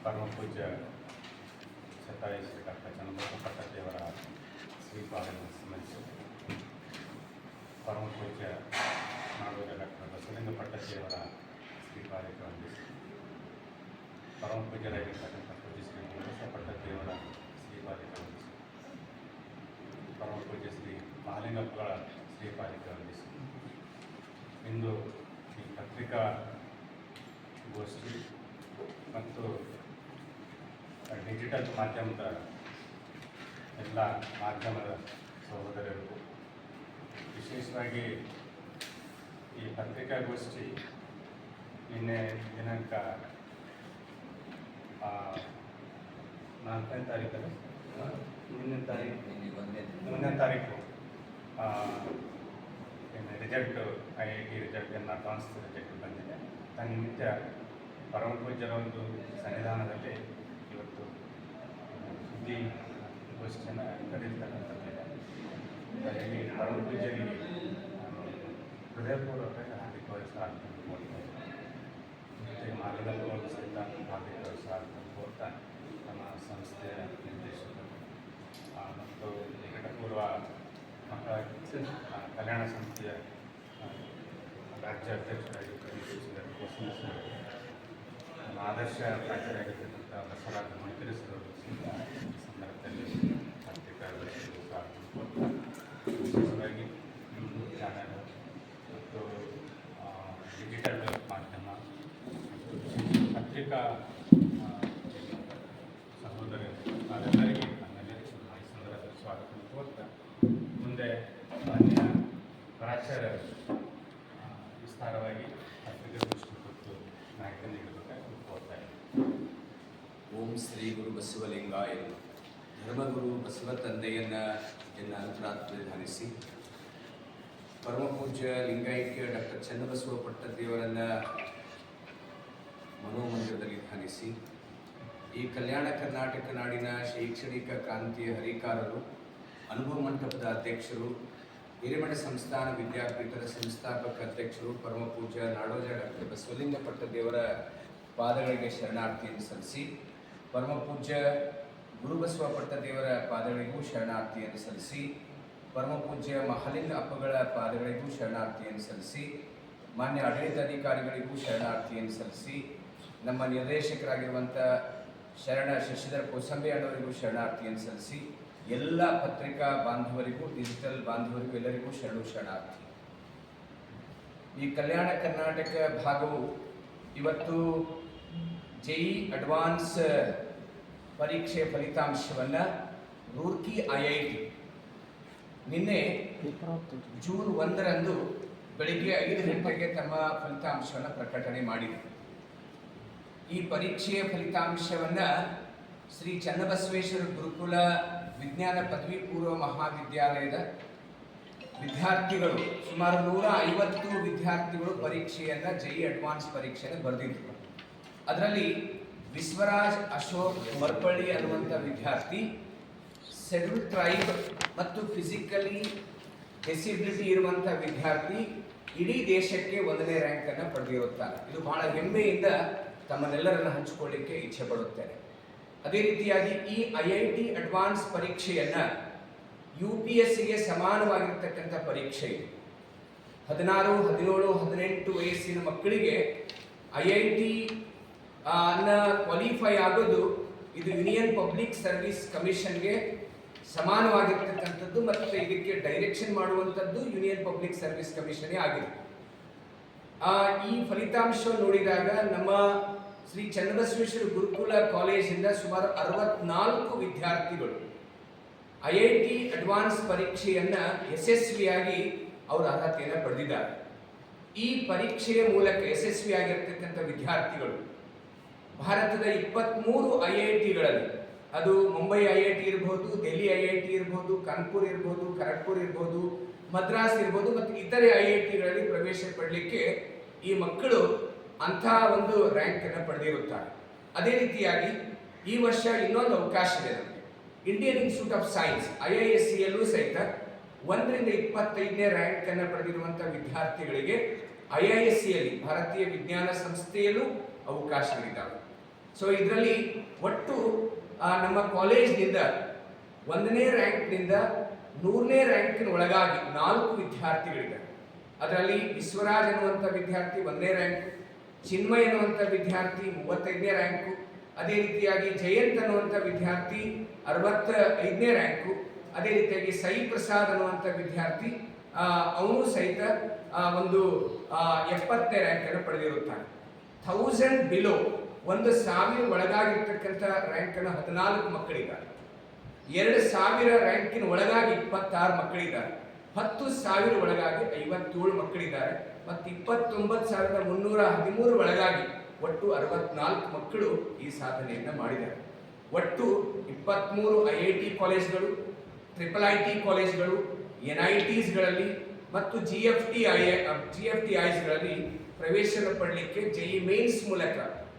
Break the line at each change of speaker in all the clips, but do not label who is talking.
ಪರಮ ಪೂಜ್ಯ ಶತಾಯ ಶ್ರೀ ಡಾಕ್ಟರ್ ಚನ್ನಬಸವ ಪಟ್ಟದೇವರ ಶ್ರೀಪಾದಗಳನ್ನು ಸ್ಮರಿಸಿ, ಪರಮ ಪೂಜ್ಯ ನಾಡೋಜ ಡಾಕ್ಟರ್ ಬಸವಲಿಂಗ ಪಟ್ಟದೇವರ ಶ್ರೀಪಾದಕ್ಕೆ ವಂದಿಸಿ, ಪರಮ ಪೂಜ್ಯರಾಗಿರ್ತಕ್ಕಂಥ ಪೂಜ್ಯ ಶ್ರೀ ಬಸವ ಪಟ್ಟದೇವರ ಶ್ರೀಪಾದಕ್ಕೆ ವಂದಿಸಿ, ಪರಮ ಪೂಜ್ಯ ಶ್ರೀ ಮಹಾಲಿಂಗಪ್ಪಗಳ ಶ್ರೀಪಾದಕ್ಕೆ ವಂದಿಸಿ, ಇಂದು ಈ ಪತ್ರಿಕಾ ಗೋಷ್ಠಿ ಮತ್ತು ಡಿಜಿಟಲ್ ಮಾಧ್ಯಮದ ಎಲ್ಲ ಮಾಧ್ಯಮದ ಸಹೋದರರಿಗೂ, ವಿಶೇಷವಾಗಿ ಈ ಪತ್ರಿಕಾಗೋಷ್ಠಿ ನಿನ್ನೆ ದಿನಾಂಕ 4ನೇ ತಾರೀಕಲ್ಲಿ ಮುಂದಿನ ತಾರೀಕು result IIT result advance result ಬಂದಿದೆ. ತನ್ನಿಮಿತ್ತ ಪರಮ ಪೂಜ್ಯರ ಒಂದು ಸನ್ನಿಧಾನದಲ್ಲಿ ಇವತ್ತು ಸುದ್ದಿಗೋಷ್ಠಿಯನ್ನು ಕರೆದಿರ್ತಕ್ಕಂಥದ್ದಿದೆ. ಅದರಲ್ಲಿ ಪರಮ ಪೂಜ್ಯರಿಗೆ ನಾನು ಹೃದಯಪೂರ್ವಕ ಹಾರ್ದಿಕವಾಗಿ ಸ್ವಾಗತ ಕೋರ್ತೇನೆ. ಮತ್ತು ಮಾರ್ಗದರ್ಶಕರು ಸಹಿತ ಹಾರ್ದಿಕವಾಗಿ ಸ್ವಾಗತ ಕೋರ್ತಾ ನಮ್ಮ ಸಂಸ್ಥೆಯ ನಿರ್ದೇಶಕರು ಮತ್ತು ನಿಕಟಪೂರ್ವ ಮಕ್ಕಳ ಕಲ್ಯಾಣ ಸಂಸ್ಥೆಯ ರಾಜ್ಯ ಅಧ್ಯಕ್ಷರಾಗಿ ಕರೆಸಿದ್ದಾರೆ ಆದರ್ಶ ಪ್ರಾಚಾರ್ಯರಾಗಿರ್ತಕ್ಕಂಥ ಬಸವರಾಜ ಮಣಿಕರಿಸರವರು ಸಂದರ್ಭದಲ್ಲಿ ಪತ್ರಿಕಾಗೋಷ್ಠಿಗೆ ಸ್ವಾಗತ ಕೋರ್ತಾ, ವಿಶೇಷವಾಗಿ ಯೂಟ್ಯೂಬ್ ಚಾನಲ್ ಮತ್ತು ಡಿಜಿಟಲ್ ಮಾಧ್ಯಮ ಮತ್ತು ಪತ್ರಿಕಾ ಸಹೋದರರು ಅದೆಲ್ಲರಿಗೆ ನಮ್ಮೆಲ್ಲರಿಗೂ ಈ ಸಂದರ್ಭದಲ್ಲಿ ಸ್ವಾಗತ ಕೋರ್ತಾ, ಮುಂದೆ ಮಾನ್ಯ ಪ್ರಾಚಾರ್ಯರು ವಿಸ್ತಾರವಾಗಿ ಪತ್ರಿಕಾಗೋಷ್ಠಿ ಕುರಿತು ಮಾಹಿತಿ ನೀಡಬೇಕಾಗಿ ಕೋರ್ತಾ ಇದ್ದಾರೆ.
ಓಂ ಶ್ರೀ ಗುರು ಬಸವಲಿಂಗಾಯ ನಮಃ. ಧರ್ಮಗುರು ಬಸವ ತಂದೆಯನ್ನು ಎಲ್ಲ ಅಂತರಾತ್ಮದಲ್ಲಿ ಧ್ಯಾನಿಸಿ, ಪರಮ ಪೂಜ್ಯ ಲಿಂಗೈಕ್ಯ ಡಾಕ್ಟರ್ ಚನ್ನಬಸವ ಪಟ್ಟದೇವರನ್ನು ಮನೋಮಂದಿರದಲ್ಲಿ ಧ್ಯಾನಿಸಿ, ಈ ಕಲ್ಯಾಣ ಕರ್ನಾಟಕ ನಾಡಿನ ಶೈಕ್ಷಣಿಕ ಕ್ರಾಂತಿಯ ಹರಿಕಾರರು, ಅನುಭವ ಮಂಟಪದ ಅಧ್ಯಕ್ಷರು, ಹಿರೇಮಠ ಸಂಸ್ಥಾನ ವಿದ್ಯಾಪೀಠದ ಸಂಸ್ಥಾಪಕ ಅಧ್ಯಕ್ಷರು, ಪರಮ ಪೂಜ್ಯ ನಾಡೋಜ ಡಾಕ್ಟರ್ ಬಸವಲಿಂಗ ಪಟ್ಟದೇವರ ಪಾದಗಳಿಗೆ ಶರಣಾರ್ಥಿಯನ್ನು ಸಲ್ಲಿಸಿ, ಪರಮ ಪೂಜ್ಯ ಗುರುಬಸವ ಪಟ್ಟದೇವರ ಪಾದಗಳಿಗೂ ಶರಣಾರ್ಥಿಯನ್ನು ಸಲ್ಲಿಸಿ, ಪರಮ ಪೂಜ್ಯ ಮಹಾಲಿಂಗ ಅಪ್ಪಗಳ ಪಾದಗಳಿಗೂ ಶರಣಾರ್ಥಿಯನ್ನು ಸಲ್ಲಿಸಿ, ಮಾನ್ಯ ಆಡಳಿತಾಧಿಕಾರಿಗಳಿಗೂ ಶರಣಾರ್ಥಿಯನ್ನು ಸಲ್ಲಿಸಿ, ನಮ್ಮ ನಿರ್ದೇಶಕರಾಗಿರುವಂಥ ಶರಣ ಶಶಿಧರ ಕೋಸಂಬೆ ಅಣ್ಣವರಿಗೂ ಶರಣಾರ್ಥಿಯನ್ನು ಸಲ್ಲಿಸಿ, ಎಲ್ಲ ಪತ್ರಿಕಾ ಬಾಂಧವರಿಗೂ ಡಿಜಿಟಲ್ ಬಾಂಧವರಿಗೂ ಎಲ್ಲರಿಗೂ ಶರಣಾರ್ಥಿ. ಈ ಕಲ್ಯಾಣ ಕರ್ನಾಟಕ ಭಾಗವು ಇವತ್ತು JEE ಅಡ್ವಾನ್ಸ್ ಪರೀಕ್ಷೆ ಫಲಿತಾಂಶವನ್ನು ರೂರ್ಕಿ IIT ನಿನ್ನೆ ಜೂನ್ 1ರಂದು ಬೆಳಿಗ್ಗೆ 5 ಗಂಟೆಗೆ ತಮ್ಮ ಫಲಿತಾಂಶವನ್ನು ಪ್ರಕಟಣೆ ಮಾಡಿದೆ. ಈ ಪರೀಕ್ಷೆಯ ಫಲಿತಾಂಶವನ್ನು ಶ್ರೀ ಚನ್ನಬಸವೇಶ್ವರ ಗುರುಕುಲ ವಿಜ್ಞಾನ ಪದವಿ ಪೂರ್ವ ಮಹಾವಿದ್ಯಾಲಯದ ವಿದ್ಯಾರ್ಥಿಗಳು ಸುಮಾರು 150 ವಿದ್ಯಾರ್ಥಿಗಳು ಪರೀಕ್ಷೆಯನ್ನು JEE ಅಡ್ವಾನ್ಸ್ ಪರೀಕ್ಷೆಯನ್ನು ಬರೆದಿದ್ದರು. ಅದರಲ್ಲಿ ವಿಶ್ವರಾಜ್ ಅಶೋಕ್ ಮರ್ಪಳ್ಳಿ ಅನ್ನುವಂಥ ವಿದ್ಯಾರ್ಥಿ ಶೆಡ್ಯೂಲ್ ಟ್ರೈಬ್ ಮತ್ತು ಫಿಸಿಕಲಿ ಡಿಸಬಿಲಿಟಿ ಇರುವಂಥ ವಿದ್ಯಾರ್ಥಿ ಇಡೀ ದೇಶಕ್ಕೆ 1ನೇ ರ್ಯಾಂಕನ್ನು ಪಡೆದಿರುತ್ತಾರೆ. ಇದು ಬಹಳ ಹೆಮ್ಮೆಯಿಂದ ತಮ್ಮನ್ನೆಲ್ಲರನ್ನು ಹಂಚಿಕೊಳ್ಳಿಕ್ಕೆ ಇಚ್ಛೆ ಪಡುತ್ತೇನೆ. ಅದೇ ರೀತಿಯಾಗಿ ಈ IIT ಅಡ್ವಾನ್ಸ್ ಪರೀಕ್ಷೆಯನ್ನು UPSCಗೆ ಸಮಾನವಾಗಿರ್ತಕ್ಕಂಥ ಪರೀಕ್ಷೆ ಇದೆ. 16, 17, 18 ವಯಸ್ಸಿನ ಮಕ್ಕಳಿಗೆ IIT ಕ್ವಾಲಿಫೈ ಆಗೋದು ಇದು ಯೂನಿಯನ್ ಪಬ್ಲಿಕ್ ಸರ್ವಿಸ್ ಕಮಿಷನ್ಗೆ ಸಮಾನವಾಗಿರ್ತಕ್ಕಂಥದ್ದು ಮತ್ತು ಇದಕ್ಕೆ ಡೈರೆಕ್ಷನ್ ಮಾಡುವಂಥದ್ದು ಯೂನಿಯನ್ ಪಬ್ಲಿಕ್ ಸರ್ವಿಸ್ ಕಮಿಷನ್ನೇ ಆಗಿದೆ. ಈ ಫಲಿತಾಂಶ ನೋಡಿದಾಗ ನಮ್ಮ ಶ್ರೀ ಚನ್ನಬಸವೇಶ್ವರ ಗುರುಕುಲ ಕಾಲೇಜಿಂದ ಸುಮಾರು 64 ವಿದ್ಯಾರ್ಥಿಗಳು IIT ಅಡ್ವಾನ್ಸ್ ಪರೀಕ್ಷೆಯನ್ನು ಯಶಸ್ವಿಯಾಗಿ ಅವರ ಅರ್ಹತೆಯನ್ನು ಪಡೆದಿದ್ದಾರೆ. ಈ ಪರೀಕ್ಷೆಯ ಮೂಲಕ ಯಶಸ್ವಿಯಾಗಿರ್ತಕ್ಕಂಥ ವಿದ್ಯಾರ್ಥಿಗಳು ಭಾರತದ 23 IITಗಳಲ್ಲಿ, ಅದು ಮುಂಬೈ IIT ಇರ್ಬೋದು, ಡೆಲ್ಲಿ IIT ಇರ್ಬೋದು, ಕಾನ್ಪುರ್ ಇರ್ಬೋದು, ಖರಗ್ಪುರ್ ಇರ್ಬೋದು, ಮದ್ರಾಸ್ ಇರ್ಬೋದು ಮತ್ತು ಇತರೆ IITಗಳಲ್ಲಿ ಪ್ರವೇಶ ಪಡಲಿಕ್ಕೆ ಈ ಮಕ್ಕಳು ಅಂಥ ಒಂದು ರ್ಯಾಂಕನ್ನು ಪಡೆದಿರುತ್ತಾರೆ. ಅದೇ ರೀತಿಯಾಗಿ ಈ ವರ್ಷ ಇನ್ನೊಂದು ಅವಕಾಶ ಇದೆ ನಮಗೆ. ಇಂಡಿಯನ್ ಇನ್ಸ್ಟಿಟ್ಯೂಟ್ ಆಫ್ ಸೈನ್ಸ್ IIScಯಲ್ಲೂ ಸಹಿತ 1ರಿಂದ 25ನೇ ರ್ಯಾಂಕನ್ನು ಪಡೆದಿರುವಂಥ ವಿದ್ಯಾರ್ಥಿಗಳಿಗೆ IIScಯಲ್ಲಿ ಭಾರತೀಯ ವಿಜ್ಞಾನ ಸಂಸ್ಥೆಯಲ್ಲೂ ಅವಕಾಶಗಳಿದ್ದಾವೆ. ಸೊ ಇದರಲ್ಲಿ ಒಟ್ಟು ನಮ್ಮ ಕಾಲೇಜ್ನಿಂದ 1ನೇ ರ್ಯಾಂಕ್ನಿಂದ 100ನೇ ರ್ಯಾಂಕಿನ ಒಳಗಾಗಿ 4 ವಿದ್ಯಾರ್ಥಿಗಳಿದ್ದಾರೆ. ಅದರಲ್ಲಿ ವಿಶ್ವರಾಜ್ ಅನ್ನುವಂಥ ವಿದ್ಯಾರ್ಥಿ 1ನೇ ರ್ಯಾಂಕ್, ಚಿನ್ಮಯ್ ಅನ್ನುವಂಥ ವಿದ್ಯಾರ್ಥಿ 35ನೇ ರ್ಯಾಂಕು, ಅದೇ ರೀತಿಯಾಗಿ ಜಯಂತ್ ಅನ್ನುವಂಥ ವಿದ್ಯಾರ್ಥಿ 65ನೇ ರ್ಯಾಂಕು, ಅದೇ ರೀತಿಯಾಗಿ ಸಾಯಿ ಪ್ರಸಾದ್ ಅನ್ನುವಂಥ ವಿದ್ಯಾರ್ಥಿ ಅವನು ಸಹಿತ ಒಂದು 70ನೇ ರ್ಯಾಂಕನ್ನು ಪಡೆದಿರುತ್ತಾನೆ. 1000 ಬಿಲೋ 1000 ಒಳಗಾಗಿರ್ತಕ್ಕಂಥ ರ್ಯಾಂಕನ್ನು 14 ಮಕ್ಕಳಿದ್ದಾರೆ. 2000 ರ್ಯಾಂಕಿನ ಒಳಗಾಗಿ 26 ಮಕ್ಕಳಿದ್ದಾರೆ. 10,000 ಒಳಗಾಗಿ 57 ಮಕ್ಕಳಿದ್ದಾರೆ. ಮತ್ತು 29,313 ಒಳಗಾಗಿ ಒಟ್ಟು 64 ಮಕ್ಕಳು ಈ ಸಾಧನೆಯನ್ನು ಮಾಡಿದ್ದಾರೆ. ಒಟ್ಟು 23 IIT ಕಾಲೇಜ್ಗಳು, IIT ಕಾಲೇಜ್ಗಳು, NITsಗಳಲ್ಲಿ ಮತ್ತು GFTIsಗಳಲ್ಲಿ ಪ್ರವೇಶನ ಪಡಲಿಕ್ಕೆ JEE ಮೇನ್ಸ್ ಮೂಲಕ,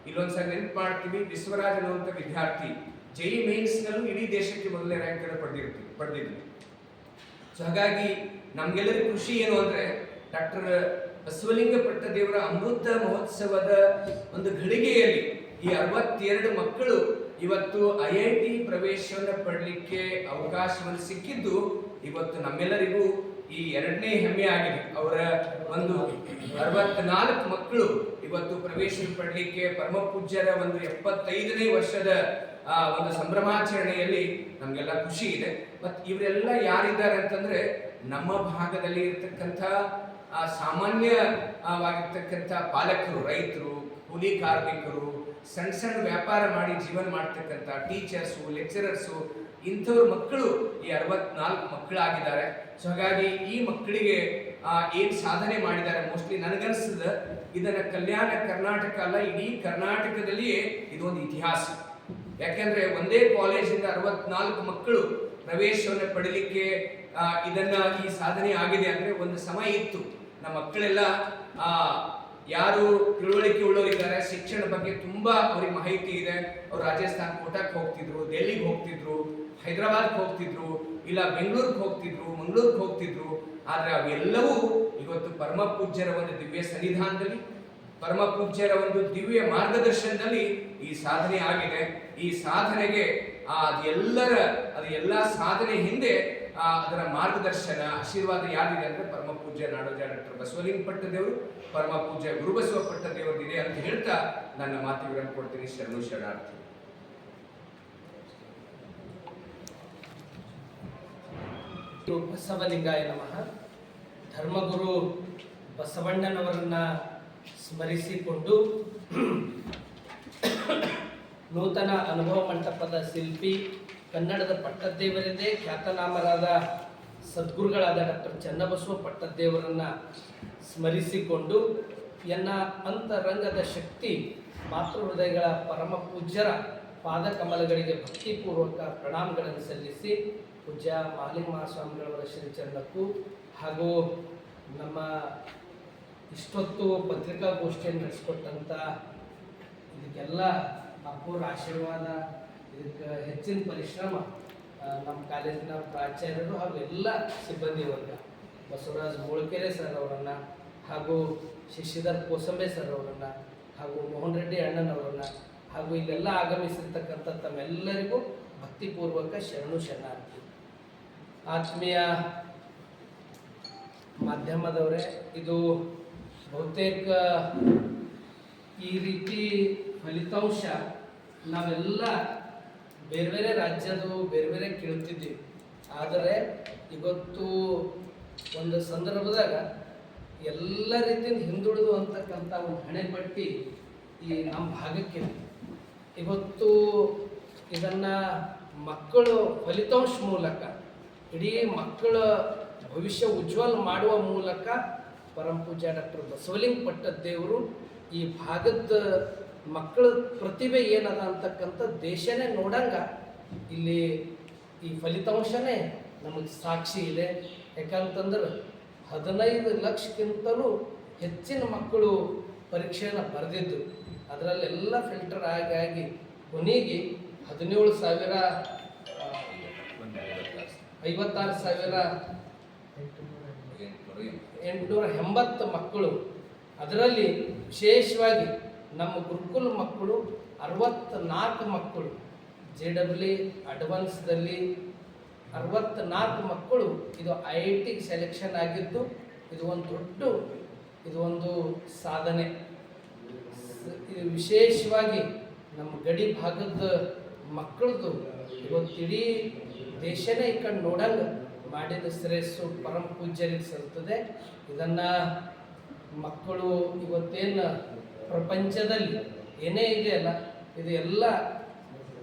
ಇಲ್ಲೊಂದ್ಸಲ ನೆನಪು ಮಾಡ್ತೀವಿ, ವಿಶ್ವರಾಜ್ ಅನ್ನುವಂಥ ವಿದ್ಯಾರ್ಥಿ JEE ಮೇನ್ಸ್ನಲ್ಲೂ ಇಡೀ ದೇಶಕ್ಕೆ 1ನೇ ರ್ಯಾಂಕ್ ಅನ್ನು ಪಡೆದಿದ್ವಿ. ಸೊ ಹಾಗಾಗಿ ನಮ್ಗೆಲ್ಲರಿಗೂ ಖುಷಿ ಏನು ಅಂದ್ರೆ ಡಾಕ್ಟರ್ ಬಸವಲಿಂಗ ಪಟ್ಟದೇವರ ಅಮೃತ ಮಹೋತ್ಸವದ ಒಂದು ಘಳಿಗೆಯಲ್ಲಿ ಈ 62 ಮಕ್ಕಳು ಇವತ್ತು IIT ಪ್ರವೇಶವನ್ನು ಪಡಲಿಕ್ಕೆ ಅವಕಾಶವನ್ನು ಸಿಕ್ಕಿದ್ದು ಇವತ್ತು ನಮ್ಮೆಲ್ಲರಿಗೂ ಈ 2ನೇ ಹೆಮ್ಮೆ ಆಗಿದೆ. ಅವರ ಒಂದು 64 ಮಕ್ಕಳು ಇವತ್ತು ಪ್ರವೇಶ ಪಡಲಿಕ್ಕೆ ಪರಮ ಪೂಜ್ಯರ ಒಂದು 75ನೇ ವರ್ಷದ ಒಂದು ಸಂಭ್ರಮಾಚರಣೆಯಲ್ಲಿ ನಮಗೆಲ್ಲ ಖುಷಿ ಇದೆ. ಮತ್ತು ಇವರೆಲ್ಲ ಯಾರಿದ್ದಾರೆ ಅಂತಂದ್ರೆ ನಮ್ಮ ಭಾಗದಲ್ಲಿ ಇರ್ತಕ್ಕಂಥ ಸಾಮಾನ್ಯವಾಗಿರ್ತಕ್ಕಂಥ ಪಾಲಕರು, ರೈತರು, ಕೂಲಿ ಕಾರ್ಮಿಕರು, ಸಣ್ಣ ಸಣ್ಣ ವ್ಯಾಪಾರ ಮಾಡಿ ಜೀವನ ಮಾಡ್ತಕ್ಕಂಥ ಟೀಚರ್ಸು, ಲೆಕ್ಚರರ್ಸು, ಇಂಥವ್ರ ಮಕ್ಕಳು ಈ 64 ಮಕ್ಕಳಾಗಿದ್ದಾರೆ. ಸೊ ಹಾಗಾಗಿ ಈ ಮಕ್ಕಳಿಗೆ ಏನು ಸಾಧನೆ ಮಾಡಿದ್ದಾರೆ, ಮೋಸ್ಟ್ಲಿ ನನಗನ್ಸಿದ ಇದನ್ನ ಕಲ್ಯಾಣ ಕರ್ನಾಟಕ ಅಲ್ಲ, ಇಡೀ ಕರ್ನಾಟಕದಲ್ಲಿಯೇ ಇದೊಂದು ಇತಿಹಾಸ. ಯಾಕೆಂದ್ರೆ ಒಂದೇ ಕಾಲೇಜಿಂದ 64 ಮಕ್ಕಳು ಪ್ರವೇಶವನ್ನು ಪಡೀಲಿಕ್ಕೆ ಇದನ್ನ ಈ ಸಾಧನೆ ಆಗಿದೆ ಅಂದ್ರೆ ಒಂದು ಸಮಯ ಇತ್ತು. ನಮ್ಮ ಮಕ್ಕಳೆಲ್ಲ ಯಾರು ತಿಳುವಳಿಕೆ ಉಳ್ಳವರಿದ್ದಾರೆ, ಶಿಕ್ಷಣ ಬಗ್ಗೆ ತುಂಬಾ ಅವ್ರಿಗೆ ಮಾಹಿತಿ ಇದೆ. ಅವ್ರು ರಾಜಸ್ಥಾನ್ ಕೋಟಾಕ್ಕೆ ಹೋಗ್ತಿದ್ರು, ಡೆಲ್ಲಿಗೆ ಹೋಗ್ತಿದ್ರು, ಹೈದರಾಬಾದ್ಗೆ ಹೋಗ್ತಿದ್ರು, ಇಲ್ಲ ಬೆಂಗಳೂರಿಗೆ ಹೋಗ್ತಿದ್ರು, ಮಂಗಳೂರಿಗೆ ಹೋಗ್ತಿದ್ರು. ಆದ್ರೆ ಅವೆಲ್ಲವೂ ಇವತ್ತು ಪರಮ ಪೂಜ್ಯರ ಒಂದು ದಿವ್ಯ ಸನ್ನಿಧಾನದಲ್ಲಿ, ಪರಮ ಪೂಜ್ಯರ ಒಂದು ದಿವ್ಯ ಮಾರ್ಗದರ್ಶನದಲ್ಲಿ ಈ ಸಾಧನೆ ಆಗಿದೆ. ಈ ಸಾಧನೆಗೆ ಎಲ್ಲ ಸಾಧನೆ ಹಿಂದೆ ಅದರ ಮಾರ್ಗದರ್ಶನ, ಆಶೀರ್ವಾದ ಯಾರಿದೆ ಅಂದ್ರೆ ಪರಮ ಪೂಜ್ಯ ನಾಡೋಜ ಡಾಕ್ಟರ್ ಬಸವಲಿಂಗ ಪಟ್ಟದೇವರು, ಪರಮ ಪೂಜ್ಯ ಗುರುಬಸವ ಪಟ್ಟದೇವರಿದೆ ಅಂತ ಹೇಳ್ತಾ ನನ್ನ ಮಾತುಗಳನ್ನು ಕೊಡ್ತೀನಿ. ಶರಣು ಶರಣಾರ್ಥಿ.
ಬಸವಲಿಂಗಾಯ ನಮಃ. ಧರ್ಮಗುರು ಬಸವಣ್ಣನವರನ್ನ ಸ್ಮರಿಸಿಕೊಂಡು ನೂತನ ಅನುಭವ ಮಂಟಪದ ಶಿಲ್ಪಿ, ಕನ್ನಡದ ಪಟ್ಟದೇವರದೇ ಖ್ಯಾತನಾಮರಾದ ಸದ್ಗುರುಗಳಾದ ಡಾಕ್ಟರ್ ಚನ್ನಬಸವ ಪಟ್ಟದೇವರನ್ನು ಸ್ಮರಿಸಿಕೊಂಡು ಎನ್ನ ಅಂತರಂಗದ ಶಕ್ತಿ ಮಾತೃ ಹೃದಯಗಳ ಪರಮ ಪೂಜ್ಯರ ಪಾದಕಮಲಗಳಿಗೆ ಭಕ್ತಿಪೂರ್ವಕ ಪ್ರಣಾಮಗಳನ್ನು ಸಲ್ಲಿಸಿ ಪೂಜ್ಯ ಮಹಾಲಿಂಗ ಮಹಾಸ್ವಾಮಿಗಳವರ ಶ್ರೀಚರಣಕ್ಕೂ ಹಾಗೂ ನಮ್ಮ ಇಷ್ಟೊತ್ತು ಪತ್ರಿಕಾಗೋಷ್ಠಿಯನ್ನು ನಡೆಸಿಕೊಟ್ಟಂಥ ಇದಕ್ಕೆಲ್ಲ ಅಪೂರ್ವ ಆಶೀರ್ವಾದ, ಇದಕ್ಕೆ ಹೆಚ್ಚಿನ ಪರಿಶ್ರಮ ನಮ್ಮ ಕಾಲೇಜಿನ ಪ್ರಾಚಾರ್ಯರು ಹಾಗೂ ಎಲ್ಲ ಸಿಬ್ಬಂದಿ ವರ್ಗ, ಬಸವರಾಜ್ ಮೂಳಕೆರೆ ಸರ್ ಅವರನ್ನು, ಹಾಗೂ ಶಶಿಧರ್ ಕೋಸಂಬೆ ಸರ್ ಅವರನ್ನು, ಹಾಗೂ ಮೋಹನ್ ರೆಡ್ಡಿ ಅಣ್ಣನವರನ್ನು, ಹಾಗೂ ಇಲ್ಲೆಲ್ಲ ಆಗಮಿಸಿರ್ತಕ್ಕಂಥ ತಮ್ಮೆಲ್ಲರಿಗೂ ಭಕ್ತಿಪೂರ್ವಕ ಶರಣು ಶರಣಾರ್ಥಿ. ಆತ್ಮೀಯ ಮಾಧ್ಯಮದವರೇ, ಇದು ಬಹುತೇಕ ಈ ರೀತಿ ಫಲಿತಾಂಶ ನಾವೆಲ್ಲ ಬೇರೆ ಬೇರೆ ರಾಜ್ಯದು ಬೇರೆ ಬೇರೆ ಕೇಳ್ತಿದ್ದೀವಿ. ಆದರೆ ಇವತ್ತು ಒಂದು ಸಂದರ್ಭದಾಗ ಎಲ್ಲ ರೀತಿಯಿಂದ ಹಿಂದುಳಿದು ಅಂತಕ್ಕಂಥ ಒಂದು ಹಣೆಪಟ್ಟಿ ಈ ನಮ್ಮ ಭಾಗಕ್ಕೆ ಇವತ್ತು ಇದನ್ನು ಮಕ್ಕಳು ಫಲಿತಾಂಶ ಮೂಲಕ ಇಡೀ ಮಕ್ಕಳ ಭವಿಷ್ಯ ಉಜ್ವಲ ಮಾಡುವ ಮೂಲಕ ಪರಮ ಪೂಜ್ಯ ಡಾಕ್ಟರ್ ಬಸವಲಿಂಗ ಪಟ್ಟದೇವರು ಈ ಭಾಗದ ಮಕ್ಕಳ ಪ್ರತಿಭೆ ಏನದ ಅಂತಕ್ಕಂಥ ದೇಶನೇ ನೋಡಂಗ ಇಲ್ಲಿ ಈ ಫಲಿತಾಂಶನೇ ನಮಗೆ ಸಾಕ್ಷಿ ಇದೆ. ಯಾಕಂತಂದ್ರೆ 15 ಲಕ್ಷಕ್ಕಿಂತಲೂ ಹೆಚ್ಚಿನ ಮಕ್ಕಳು ಪರೀಕ್ಷೆಯನ್ನು ಬರೆದಿದ್ದರು. ಅದರಲ್ಲೆಲ್ಲ ಫಿಲ್ಟರ್ ಆಗಿ ಕೊನೆಗೆ 56,880 ಮಕ್ಕಳು, ಅದರಲ್ಲಿ ವಿಶೇಷವಾಗಿ ನಮ್ಮ ಗುರುಕುಲ ಮಕ್ಕಳು 64 ಮಕ್ಕಳು JEE ಅಡ್ವಾನ್ಸ್ದಲ್ಲಿ 64 ಮಕ್ಕಳು ಇದು IIT ಸೆಲೆಕ್ಷನ್ ಆಗಿದ್ದು ಇದು ಒಂದು ಸಾಧನೆ. ಇದು ವಿಶೇಷವಾಗಿ ನಮ್ಮ ಗಡಿ ಭಾಗದ ಮಕ್ಕಳದು ಇವತ್ತು ಇಡೀ ದೇಶನೇ ಈ ಕಡೆ ನೋಡಂಗೆ ಮಾಡಿದ ಶ್ರೇಯಸ್ಸು ಪರಮ ಪೂಜ್ಯರಿಗೆ ಸಲ್ತದೆ. ಇದನ್ನು ಮಕ್ಕಳು ಇವತ್ತೇನು ಪ್ರಪಂಚದಲ್ಲಿ ಏನೇ ಇದೆಯಲ್ಲ ಇದು ಎಲ್ಲ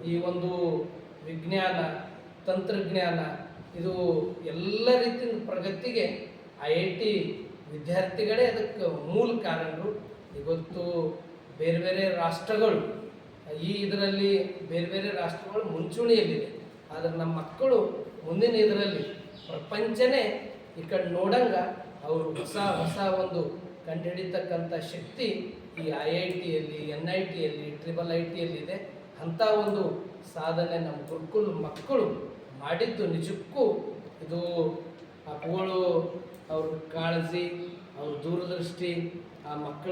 ಈ ಒಂದು ವಿಜ್ಞಾನ ತಂತ್ರಜ್ಞಾನ ಇದು ಎಲ್ಲ ರೀತಿಯ ಪ್ರಗತಿಗೆ IIT ವಿದ್ಯಾರ್ಥಿಗಳೇ ಅದಕ್ಕೆ ಮೂಲ ಕಾರಣರು. ಇವತ್ತು ಬೇರೆ ಬೇರೆ ರಾಷ್ಟ್ರಗಳು ಇದರಲ್ಲಿ ಬೇರೆ ಬೇರೆ ರಾಷ್ಟ್ರಗಳು ಮುಂಚೂಣಿಯಲ್ಲಿದೆ. ಆದರೆ ನಮ್ಮ ಮಕ್ಕಳು ಮುಂದಿನ ಇದರಲ್ಲಿ ಪ್ರಪಂಚನೇ ಈ ಕಡೆ ನೋಡಂಗೆ ಅವರು ಹೊಸ ಒಂದು ಕಂಡುಹಿಡಿತಕ್ಕಂಥ ಶಕ್ತಿ ಈ IITಯಲ್ಲಿ NITಯಲ್ಲಿ IIITಯಲ್ಲಿದೆ. ಅಂಥ ಒಂದು ಸಾಧನೆ ನಮ್ಮ ಗುರುಕುಲ ಮಕ್ಕಳು ಮಾಡಿದ್ದು ನಿಜಕ್ಕೂ ಇದು ಅಪ್ಪಗಳು ಅವ್ರ ಕಾಳಜಿ ಅವ್ರ ದೂರದೃಷ್ಟಿ ಆ ಮಕ್ಕಳ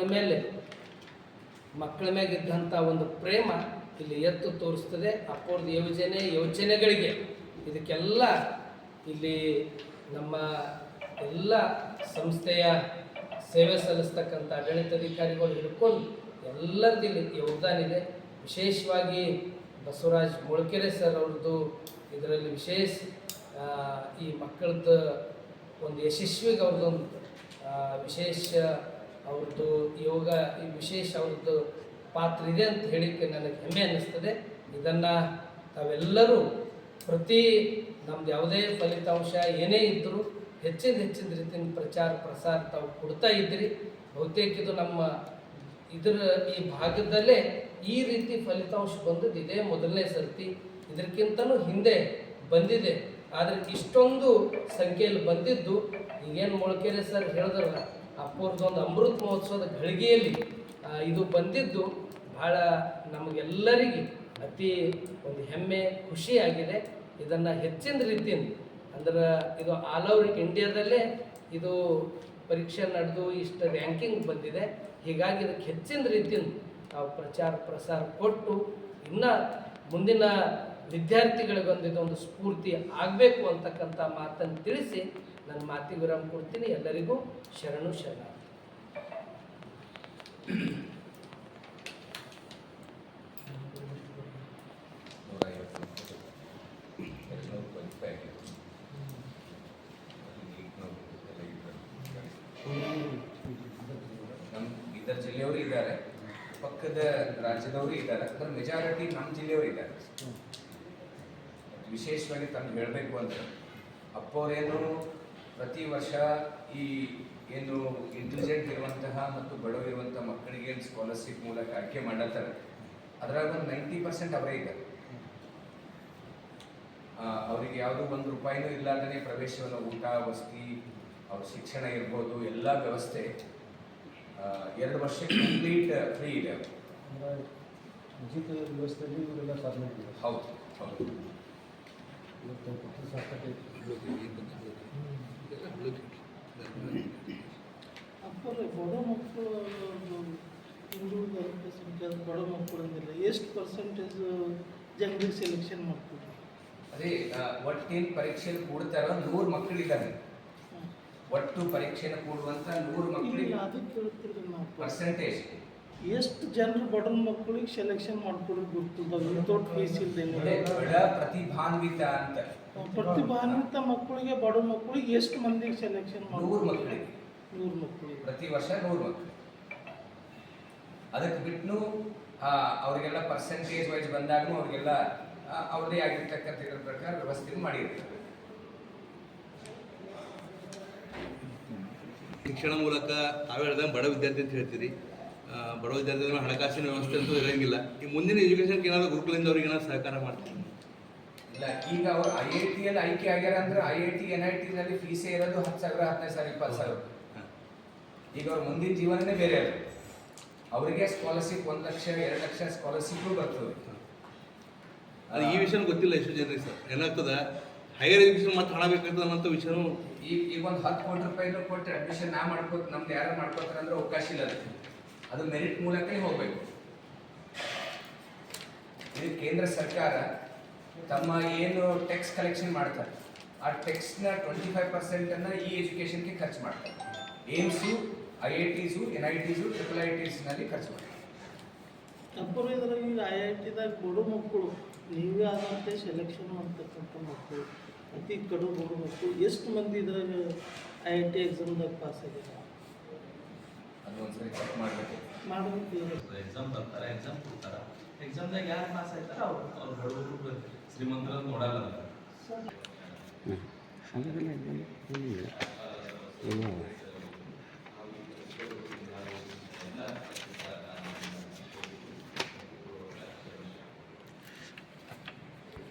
ಮೇಲಿದ್ದಂಥ ಒಂದು ಪ್ರೇಮ ಇಲ್ಲಿ ಎತ್ತು ತೋರಿಸ್ತದೆ. ಅಪ್ಪವ್ರದ್ದು ಯೋಚನೆಗಳಿಗೆ ಇದಕ್ಕೆಲ್ಲ ಇಲ್ಲಿ ನಮ್ಮ ಎಲ್ಲ ಸಂಸ್ಥೆಯ ಸೇವೆ ಸಲ್ಲಿಸ್ತಕ್ಕಂಥ ಆಡಳಿತಾಧಿಕಾರಿಗಳು ಹಿಡ್ಕೊಂಡು ಎಲ್ಲರದ್ದು ಇಲ್ಲಿ ಯೋಗದಾನ ಇದೆ. ವಿಶೇಷವಾಗಿ ಬಸವರಾಜ್ ಮೊಳಕೆರೆ ಸರ್ ಅವ್ರದ್ದು ಇದರಲ್ಲಿ ವಿಶೇಷ ಈ ಮಕ್ಕಳದ್ದು ಒಂದು ಯಶಸ್ವಿಗೆ ಅವ್ರದ್ದೊಂದು ವಿಶೇಷ ಅವ್ರದ್ದು ಯೋಗ ಈ ವಿಶೇಷ ಅವ್ರದ್ದು ಪಾತ್ರ ಇದೆ ಅಂತ ಹೇಳಿಕ್ಕೆ ನನಗೆ ಹೆಮ್ಮೆ ಅನ್ನಿಸ್ತದೆ. ಇದನ್ನು ತಾವೆಲ್ಲರೂ ಪ್ರತಿ ನಮ್ದು ಯಾವುದೇ ಫಲಿತಾಂಶ ಏನೇ ಇದ್ದರೂ ಹೆಚ್ಚಿನ ರೀತಿಯ ಪ್ರಚಾರ ಪ್ರಸಾರ ತಾವು ಕೊಡ್ತಾ ಇದ್ದೀರಿ. ಬಹುತೇಕ ಇದು ನಮ್ಮ ಈ ಭಾಗದಲ್ಲೇ ಈ ರೀತಿ ಫಲಿತಾಂಶ ಬಂದದ್ದು ಇದೇ ಮೊದಲನೇ ಸರ್ತಿ. ಇದಕ್ಕಿಂತಲೂ ಹಿಂದೆ ಬಂದಿದೆ, ಆದರೆ ಇಷ್ಟೊಂದು ಸಂಖ್ಯೆಯಲ್ಲಿ ಬಂದಿದ್ದು ಈಗೇನು ಮೊಳಕೆರೆ ಸರ್ ಹೇಳಿದ್ರಲ್ಲ ಅಪ್ಪವ್ರದ್ದೊಂದು ಅಮೃತ ಮಹೋತ್ಸವದ ಗಳಿಗೆಯಲ್ಲಿ ಇದು ಬಂದಿದ್ದು ಭಾಳ ನಮಗೆಲ್ಲರಿಗೆ ಅತಿ ಒಂದು ಹೆಮ್ಮೆ ಖುಷಿಯಾಗಿದೆ. ಇದನ್ನು ಹೆಚ್ಚಿನ ರೀತಿಯಿಂದ ಅಂದ್ರೆ ಇದು ಆಲ್ ಓವರ್ ಇಂಡಿಯಾದಲ್ಲೇ ಇದು ಪರೀಕ್ಷೆ ನಡೆದು ಇಷ್ಟು ರ್ಯಾಂಕಿಂಗ್ ಬಂದಿದೆ. ಹೀಗಾಗಿ ಇದಕ್ಕೆ ಹೆಚ್ಚಿನ ರೀತಿಯಿಂದ ನಾವು ಪ್ರಚಾರ ಪ್ರಸಾರ ಕೊಟ್ಟು ಇನ್ನು ಮುಂದಿನ ವಿದ್ಯಾರ್ಥಿಗಳಿಗೊಂದು ಇದೊಂದು ಸ್ಫೂರ್ತಿ ಆಗಬೇಕು ಅಂತಕ್ಕಂಥ ಮಾತನ್ನು ತಿಳಿಸಿ ನನ್ನ ಮಾತಿಗೆ ವಿರಾಮ ಕೊಡ್ತೀನಿ. ಎಲ್ಲರಿಗೂ ಶರಣು ಶರಣ.
ನಮ್ಮ ಇದರ ಜಿಲ್ಲೆಯವರು ಇದ್ದಾರೆ, ಪಕ್ಕದ ರಾಜ್ಯದವರು ಇದ್ದಾರೆ, ಅದರ ಮೆಜಾರಿಟಿ ನಮ್ಮ ಜಿಲ್ಲೆಯವರು ಇದ್ದಾರೆ. ವಿಶೇಷವಾಗಿ ತಮ್ಗೆ ಹೇಳಬೇಕು ಅಂದರೆ ಅಪ್ಪವರೇನು ಪ್ರತಿ ವರ್ಷ ಈ ಏನು ಇಂಟೆಲಿಜೆಂಟ್ ಇರುವಂತಹ ಮತ್ತು ಬಡವರಿರುವಂಥ ಮಕ್ಕಳಿಗೆ ಏನು ಸ್ಕಾಲರ್ಶಿಪ್ ಮೂಲಕ ಆಯ್ಕೆ ಮಾಡತ್ತಾರೆ ಅದರಾಗ ಒಂದು 90% ಅವರೇ ಇದ್ದಾರೆ. ಅವರಿಗೆ ಯಾವುದೋ ₹1 ಇಲ್ಲಾಂದೇ ಪ್ರವೇಶವನ್ನು ಊಟ ವಸತಿ ಅವ್ರ ಶಿಕ್ಷಣ ಇರ್ಬೋದು ಎಲ್ಲ ವ್ಯವಸ್ಥೆ 2 ವರ್ಷ ಕಂಪ್ಲೀಟ್ ಫ್ರೀ ಇದೆ.
ಉಚಿತ ವ್ಯವಸ್ಥೆಯಲ್ಲಿ ಇವರೆಲ್ಲ ಸಾಧನೆ ಮಾಡಿದ್ದಾರೆ.
ಹೌದು ಹೌದು.
ಅಪ್ಪರೇ ಬಡ ಮಕ್ಕಳು ಹಿಂದುಳಿದ ಅಲ್ಪಸಂಖ್ಯಾತ ಬಡ ಮಕ್ಕಳು ಅಂದಿಲ್ಲ ಎಷ್ಟು ಪರ್ಸೆಂಟೇಜ್ ಜನರಿಗೆ ಸೆಲೆಕ್ಷನ್ ಮಾಡ್ತೀವಿ?
ಅದೇ ಒಟ್ಟೇನು ಪರೀಕ್ಷೆಯಲ್ಲಿ ಕೂಡ್ತಾರೋ 100 ಮಕ್ಕಳಿದ್ದಾರೆ. ಒಟ್ಟು ಪರೀಕ್ಷೆನ ಕೂಡುವಂತ 100 ಮಕ್ಕಳಿಗೆ
ಅದಕ್ಕೆ ಕೇಳ್ತೀರಿ ನಾವು
ಪರ್ಸೆಂಟೇಜ್
ಎಷ್ಟು ಜನರು ಬಡ ಮಕ್ಕಳಿಗೆ ಸೆಲೆಕ್ಷನ್ ಮಾಡ್ಕೊಡೋದು ಗೊತ್ತದ ವಿತೌಟ್ ಫೀಸ್ ಇಲ್ದೇನೆ
ಬಡ ಪ್ರತಿಭಾನ್ವಿತ ಅಂತ
ಪ್ರತಿಭಾನ್ವಿತ ಮಕ್ಕಳಿಗೆ ಬಡ ಮಕ್ಕಳಿಗೆ ಎಷ್ಟು ಮಂದಿಗೆ ಸೆಲೆಕ್ಷನ್
100 ಮಕ್ಕಳಿಗೆ
100 ಮಕ್ಕಳಿಗೆ
ಪ್ರತಿ ವರ್ಷ 100 ಮಕ್ಕಳು. ಅದಕ್ಕೆ ಬಿಟ್ಟು ಅವರಿಗೆಲ್ಲ ಪರ್ಸೆಂಟೇಜ್ ವೈಸ್ ಬಂದಾಗೂ ಅವರಿಗೆಲ್ಲ ಅವ್ರದೇ ಆಗಿರ್ತಕ್ಕಂಥ ಇದರ ಪ್ರಕಾರ ವ್ಯವಸ್ಥೆ ಮಾಡಿರ್ತಾರೆ.
ಶಿಕ್ಷಣ ಮೂಲಕ ತಾವು ಹೇಳ್ದಂಗೆ ಬಡ ವಿದ್ಯಾರ್ಥಿ ಅಂತ ಹೇಳ್ತೀರಿ. ಬಡ ವಿದ್ಯಾರ್ಥಿಗಳ ಹಣಕಾಸಿನ ವ್ಯವಸ್ಥೆ ಅಂತೂ ಇರೋಂಗಿಲ್ಲ. ಈ ಮುಂದಿನ ಎಜುಕೇಷನ್ಗೆ ಏನಾದರೂ ಗುರುಕುಲದಿಂದ ಅವ್ರಿಗೆ ಏನಾದ್ರು ಸಹಕಾರ ಮಾಡ್ತೀವಿ?
ಇಲ್ಲ, ಈಗ ಅವರು IITಯಲ್ಲಿ ಆಯ್ಕೆ ಆಗ್ಯಾರ ಅಂದ್ರೆ IIT NITನಲ್ಲಿ ಫೀಸೇ ಇರೋದು 10,000 15,000 20,000. ಈಗ ಅವ್ರ ಮುಂದಿನ ಜೀವನನೇ ಬೇರೆ ಅದು. ಅವರಿಗೆ ಸ್ಕಾಲರ್ಶಿಪ್ 1 ಲಕ್ಷ 2 ಲಕ್ಷ ಸ್ಕಾಲರ್ಶಿಪ್ಪು ಬರ್ತದೆ.
ಅದು ಈ ವಿಷಯ ಗೊತ್ತಿಲ್ಲ ಎಷ್ಟು ಜನರಿಗೆ ಸರ್. ಏನಾಗ್ತದೆ ಹೈಯರ್ ಎಜುಕೇಷನ್ ಮತ್ತೆ ಹಣ ಬೇಕಾಗ್ತದೆ ಅನ್ನೋಂಥ ವಿಷಯನೂ
ಈಗ ಒಂದು 10 ಕೋಟಿ ರೂಪಾಯಿನೂ ಕೊಟ್ಟು ಅಡ್ಮಿಷನ್ ನಮ್ದು ಯಾರು ಮಾಡ್ಕೋತಾರೆ ಅಂದ್ರೆ ಅವಕಾಶ ಇಲ್ಲ. ಅದು ಮೆರಿಟ್ ಮೂಲಕನೇ ಹೋಗಬೇಕು. ಇದು ಕೇಂದ್ರ ಸರ್ಕಾರ ತಮ್ಮ ಏನು ಟ್ಯಾಕ್ಸ್ ಕಲೆಕ್ಷನ್ ಮಾಡ್ತಾರೆ ಆ ಟ್ಯಾಕ್ಸ್ನ 25% ಈ ಎಜುಕೇಷನ್ಗೆ ಖರ್ಚು ಮಾಡ್ತಾರೆ. ಏಮ್ಸು, IITಸು, NITಸು, IITsನಲ್ಲಿ ಖರ್ಚು ಮಾಡ್ತಾರೆ.
ಅಪ್ಪರು ಇದ್ರಾಗ ಈಗ IITದಾಗ ಬಡ ಮಕ್ಕಳು ನೀವೇ ಆದಂತೆ ಸೆಲೆಕ್ಷನ್ ಮಾಡ್ತಕ್ಕಂಥ ಮಕ್ಕಳು, ಅತಿ ಕಡು ಬಡ ಮಕ್ಕಳು ಎಷ್ಟು ಮಂದಿ ಇದ್ರಾಗ IIT ಎಕ್ಸಾಮ್ದಾಗ ಪಾಸ್ ಆಗಿದ್ದಾರೆ?
ಅದು ಒಂದ್ಸರಿ ಚೆಕ್ ಮಾಡಬೇಕು.
ಮಾಡಬೇಕು.
ಎಕ್ಸಾಮ್ ಬರ್ತಾರೆ, ಎಕ್ಸಾಮ್ ಕೊಡ್ತಾರೆ. ಎಕ್ಸಾಮ್ದಾಗ ಯಾರು ಪಾಸ್ ಆಯ್ತಾರೆ ಅವ್ರು ಬಡವರು ಶ್ರೀಮಂತರ ನೋಡಲ್ಲ ಅಂತ.
ಹಾಗಾದ್ರೆ